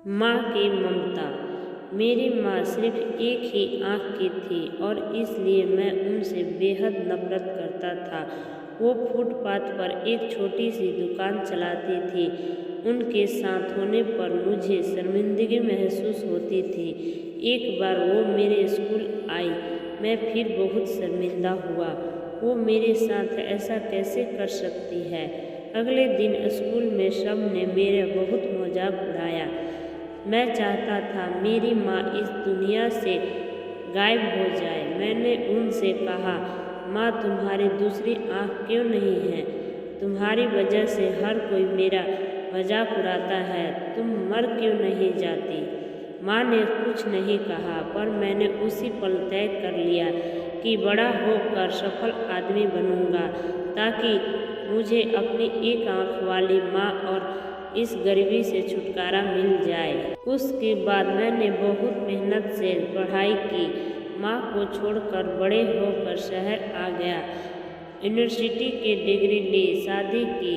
माँ की ममता। मेरी माँ सिर्फ एक ही आँख की थी और इसलिए मैं उनसे बेहद नफरत करता था। वो फुटपाथ पर एक छोटी सी दुकान चलाती थी। उनके साथ होने पर मुझे शर्मिंदगी महसूस होती थी। एक बार वो मेरे स्कूल आई, मैं फिर बहुत शर्मिंदा हुआ। वो मेरे साथ ऐसा कैसे कर सकती है। अगले दिन स्कूल में सब ने मेरा बहुत मजाक उड़ाया। मैं चाहता था मेरी माँ इस दुनिया से गायब हो जाए। मैंने उनसे कहा, माँ तुम्हारी दूसरी आँख क्यों नहीं है? तुम्हारी वजह से हर कोई मेरा मजाक उड़ाता है। तुम मर क्यों नहीं जाती? माँ ने कुछ नहीं कहा, पर मैंने उसी पल तय कर लिया कि बड़ा होकर सफल आदमी बनूंगा, ताकि मुझे अपनी एक आँख वाली माँ और इस गरीबी से छुटकारा मिल जाए। उसके बाद मैंने बहुत मेहनत से पढ़ाई की, माँ को छोड़कर बड़े होकर शहर आ गया, यूनिवर्सिटी की डिग्री ली, शादी की,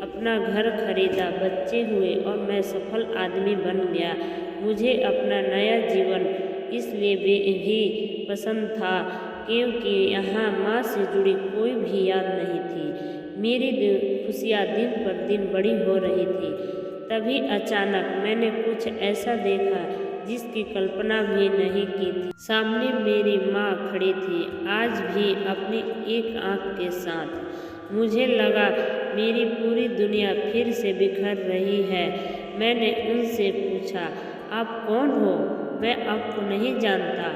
अपना घर खरीदा, बच्चे हुए और मैं सफल आदमी बन गया। मुझे अपना नया जीवन इसलिए भी पसंद था क्योंकि यहाँ माँ से जुड़ी कोई भी याद नहीं थी। मेरी खुशियाँ दिन पर दिन बड़ी हो रही थी। तभी अचानक मैंने कुछ ऐसा देखा जिसकी कल्पना भी नहीं की थी। सामने मेरी माँ खड़ी थी, आज भी अपनी एक आँख के साथ। मुझे लगा मेरी पूरी दुनिया फिर से बिखर रही है। मैंने उनसे पूछा, आप कौन हो? मैं आपको नहीं जानता।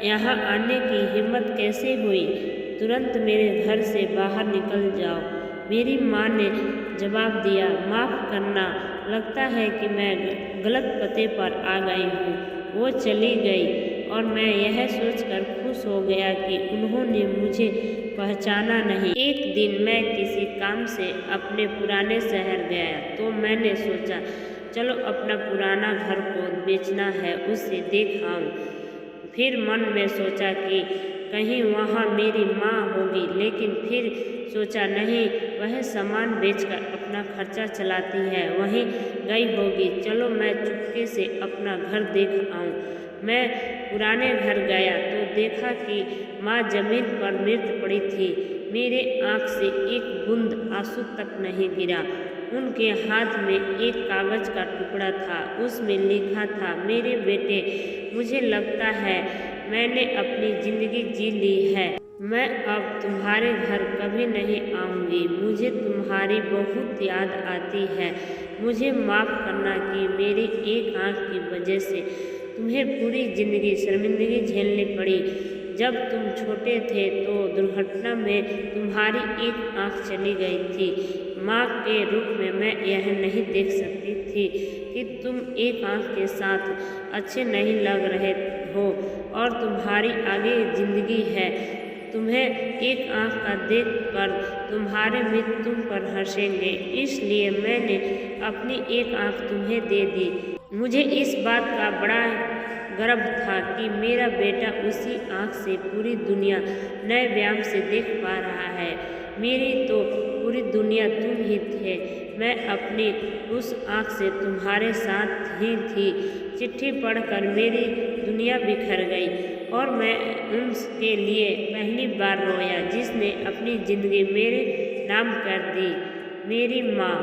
यहाँ आने की हिम्मत कैसे हुई? तुरंत मेरे घर से बाहर निकल जाओ। मेरी माँ ने जवाब दिया, माफ़ करना, लगता है कि मैं गलत पते पर आ गई हूँ। वो चली गई और मैं यह सोचकर खुश हो गया कि उन्होंने मुझे पहचाना नहीं। एक दिन मैं किसी काम से अपने पुराने शहर गया तो मैंने सोचा, चलो अपना पुराना घर को बेचना है, उसे देख आऊँ। फिर मन में सोचा कि कहीं वहाँ मेरी माँ होगी, लेकिन फिर सोचा नहीं, वह सामान बेचकर अपना खर्चा चलाती है, वहीं गई होगी। चलो मैं चुपके से अपना घर देख आऊँ। मैं पुराने घर गया तो देखा कि माँ जमीन पर मृत पड़ी थी। मेरे आँख से एक बूंद आंसू तक नहीं गिरा। उनके हाथ में एक कागज का टुकड़ा था, उसमें लिखा था, मेरे बेटे, मुझे लगता है मैंने अपनी जिंदगी जी ली है। मैं अब तुम्हारे घर कभी नहीं आऊँगी। मुझे तुम्हारी बहुत याद आती है। मुझे माफ़ करना कि मेरी एक आँख की वजह से तुम्हें पूरी ज़िंदगी शर्मिंदगी झेलनी पड़ी। जब तुम छोटे थे तो दुर्घटना में तुम्हारी एक आँख चली गई थी। माँ के रूप में मैं यह नहीं देख सकती थी कि तुम एक आँख के साथ अच्छे नहीं लग रहे हो और तुम्हारी आगे ज़िंदगी है। तुम्हें एक आँख का देख कर तुम्हारे मित्र तुम पर हंसेंगे, इसलिए मैंने अपनी एक आँख तुम्हें दे दी। मुझे इस बात का बड़ा गर्व था कि मेरा बेटा उसी आँख से पूरी दुनिया नए व्यायाम से देख पा रहा है। मेरी तो पूरी दुनिया तुम ही थे। मैं अपनी उस आँख से तुम्हारे साथ ही थी। चिट्ठी पढ़कर मेरी दुनिया बिखर गई और मैं उनके लिए पहली बार रोया जिसने अपनी ज़िंदगी मेरे नाम कर दी। मेरी माँ।